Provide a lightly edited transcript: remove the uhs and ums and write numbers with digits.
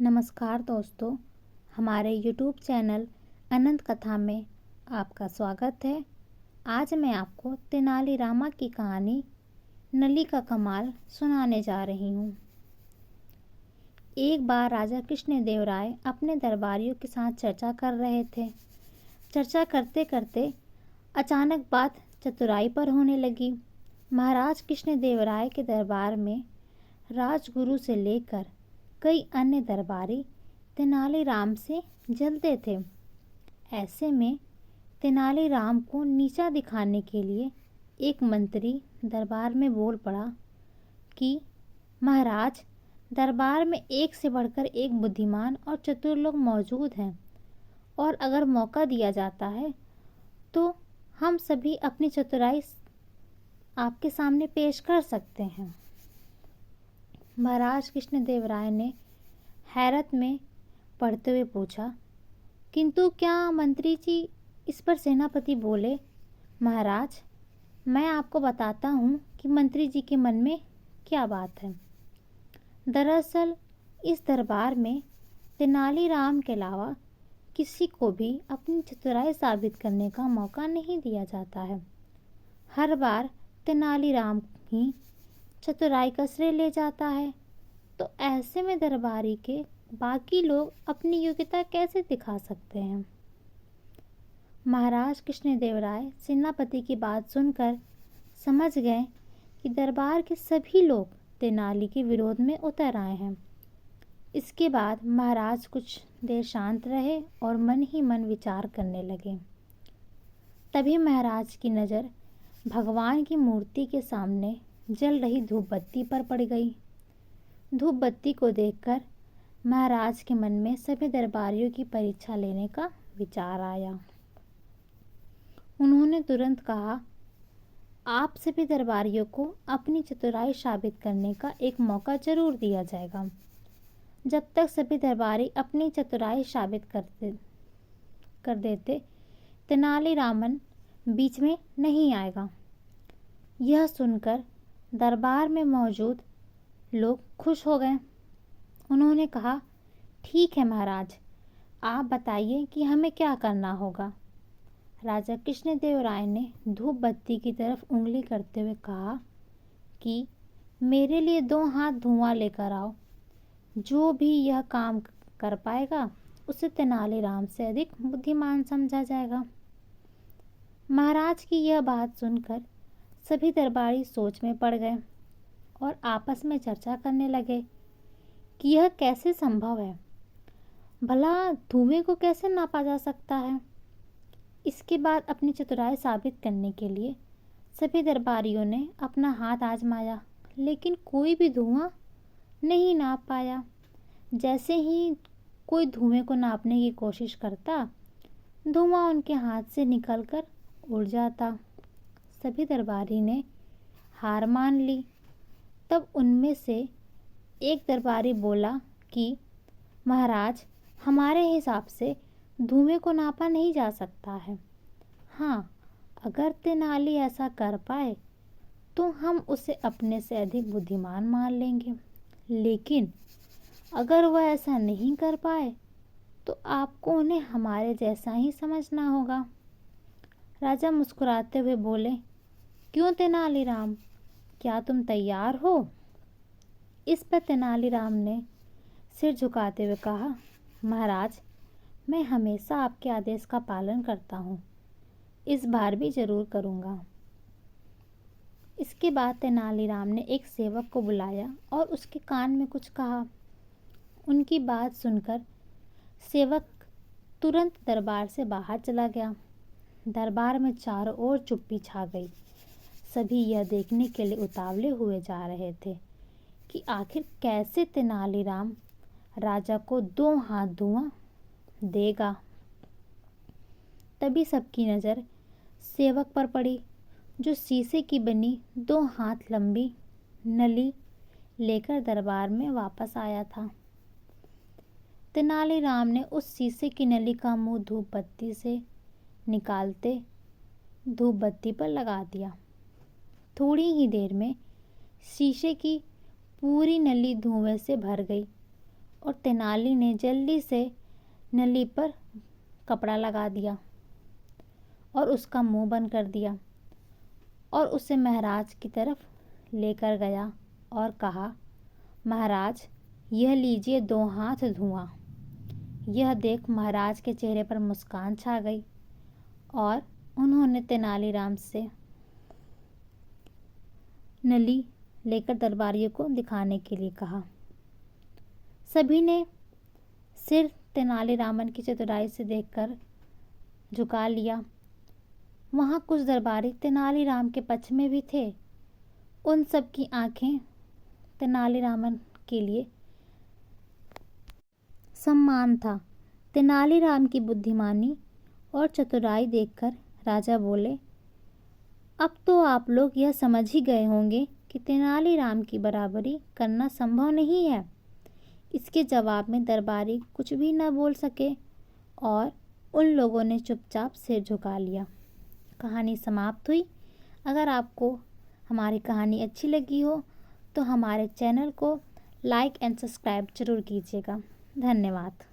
नमस्कार दोस्तों, हमारे YouTube चैनल अनंत कथा में आपका स्वागत है। आज मैं आपको तेनालीरामा की कहानी नली का कमाल सुनाने जा रही हूँ। एक बार राजा कृष्णदेव राय अपने दरबारियों के साथ चर्चा कर रहे थे। चर्चा करते करते अचानक बात चतुराई पर होने लगी। महाराज कृष्णदेव राय के दरबार में राजगुरु से लेकर कई अन्य दरबारी तेनालीराम से जलते थे। ऐसे में तेनालीराम को नीचा दिखाने के लिए एक मंत्री दरबार में बोल पड़ा कि महाराज, दरबार में एक से बढ़कर एक बुद्धिमान और चतुर लोग मौजूद हैं और अगर मौका दिया जाता है तो हम सभी अपनी चतुराई आपके सामने पेश कर सकते हैं। महाराज कृष्णदेव राय ने हैरत में पड़ते हुए पूछा, किंतु क्या मंत्री जी? इस पर सेनापति बोले, महाराज, मैं आपको बताता हूँ कि मंत्री जी के मन में क्या बात है। दरअसल इस दरबार में तेनालीराम के अलावा किसी को भी अपनी चतुराई साबित करने का मौका नहीं दिया जाता है। हर बार तेनालीराम ही चतुराई का श्रेय ले जाता है, तो ऐसे में दरबारी के बाकी लोग अपनी योग्यता कैसे दिखा सकते हैं। महाराज कृष्णदेव राय सेनापति की बात सुनकर समझ गए कि दरबार के सभी लोग तेनाली के विरोध में उतर आए हैं। इसके बाद महाराज कुछ देर शांत रहे और मन ही मन विचार करने लगे। तभी महाराज की नज़र भगवान की मूर्ति के सामने जल रही धूप बत्ती पर पड़ गई। धूप बत्ती को देखकर महाराज के मन में सभी दरबारियों की परीक्षा लेने का विचार आया। उन्होंने तुरंत कहा, आप सभी दरबारियों को अपनी चतुराई साबित करने का एक मौका जरूर दिया जाएगा। जब तक सभी दरबारी अपनी चतुराई साबित कर देते, तेनालीरामन बीच में नहीं आएगा। यह सुनकर दरबार में मौजूद लोग खुश हो गए। उन्होंने कहा, ठीक है महाराज, आप बताइए कि हमें क्या करना होगा। राजा कृष्णदेव राय ने धूप बत्ती की तरफ उंगली करते हुए कहा कि मेरे लिए 2 हाथ धुआं लेकर आओ। जो भी यह काम कर पाएगा उसे तेनालीराम से अधिक बुद्धिमान समझा जाएगा। महाराज की यह बात सुनकर सभी दरबारी सोच में पड़ गए और आपस में चर्चा करने लगे कि यह कैसे संभव है। भला धुएं को कैसे नापा जा सकता है। इसके बाद अपनी चतुराई साबित करने के लिए सभी दरबारियों ने अपना हाथ आजमाया, लेकिन कोई भी धुआं नहीं नाप पाया। जैसे ही कोई धुएं को नापने की कोशिश करता, धुआं उनके हाथ से निकलकर उड़ जाता। सभी दरबारी ने हार मान ली। तब उनमें से एक दरबारी बोला कि महाराज, हमारे हिसाब से धुएं को नापा नहीं जा सकता है। हाँ, अगर तेनाली ऐसा कर पाए तो हम उसे अपने से अधिक बुद्धिमान मान लेंगे, लेकिन अगर वह ऐसा नहीं कर पाए तो आपको उन्हें हमारे जैसा ही समझना होगा। राजा मुस्कुराते हुए बोले, क्यों तेनालीराम, क्या तुम तैयार हो? इस पर तेनालीराम ने सिर झुकाते हुए कहा, महाराज, मैं हमेशा आपके आदेश का पालन करता हूँ, इस बार भी जरूर करूँगा। इसके बाद तेनालीराम ने एक सेवक को बुलाया और उसके कान में कुछ कहा। उनकी बात सुनकर सेवक तुरंत दरबार से बाहर चला गया। दरबार में चारों ओर चुप्पी छा गई। सभी यह देखने के लिए उतावले हुए जा रहे थे कि आखिर कैसे तेनालीराम राजा को 2 हाथ धुआं देगा। तभी सबकी नज़र सेवक पर पड़ी, जो शीशे की बनी 2 हाथ लंबी नली लेकर दरबार में वापस आया था। तेनालीराम ने उस शीशे की नली का मुंह धूप बत्ती से निकालते धूप बत्ती पर लगा दिया। थोड़ी ही देर में शीशे की पूरी नली धुएं से भर गई और तेनाली ने जल्दी से नली पर कपड़ा लगा दिया और उसका मुंह बंद कर दिया और उसे महाराज की तरफ लेकर गया और कहा, महाराज, यह लीजिए 2 हाथ धुआं। यह देख महाराज के चेहरे पर मुस्कान छा गई और उन्होंने तेनालीराम से नली लेकर दरबारियों को दिखाने के लिए कहा। सभी ने सिर तेनालीरामन की चतुराई से देखकर झुका लिया। वहाँ कुछ दरबारी तेनालीराम के पक्ष में भी थे। उन सब की आंखें तेनालीरामन के लिए सम्मान था। तेनालीराम की बुद्धिमानी और चतुराई देखकर राजा बोले, अब तो आप लोग यह समझ ही गए होंगे कि तेनालीराम की बराबरी करना संभव नहीं है। इसके जवाब में दरबारी कुछ भी न बोल सके और उन लोगों ने चुपचाप सिर झुका लिया। कहानी समाप्त हुई। अगर आपको हमारी कहानी अच्छी लगी हो तो हमारे चैनल को लाइक एंड सब्सक्राइब जरूर कीजिएगा। धन्यवाद।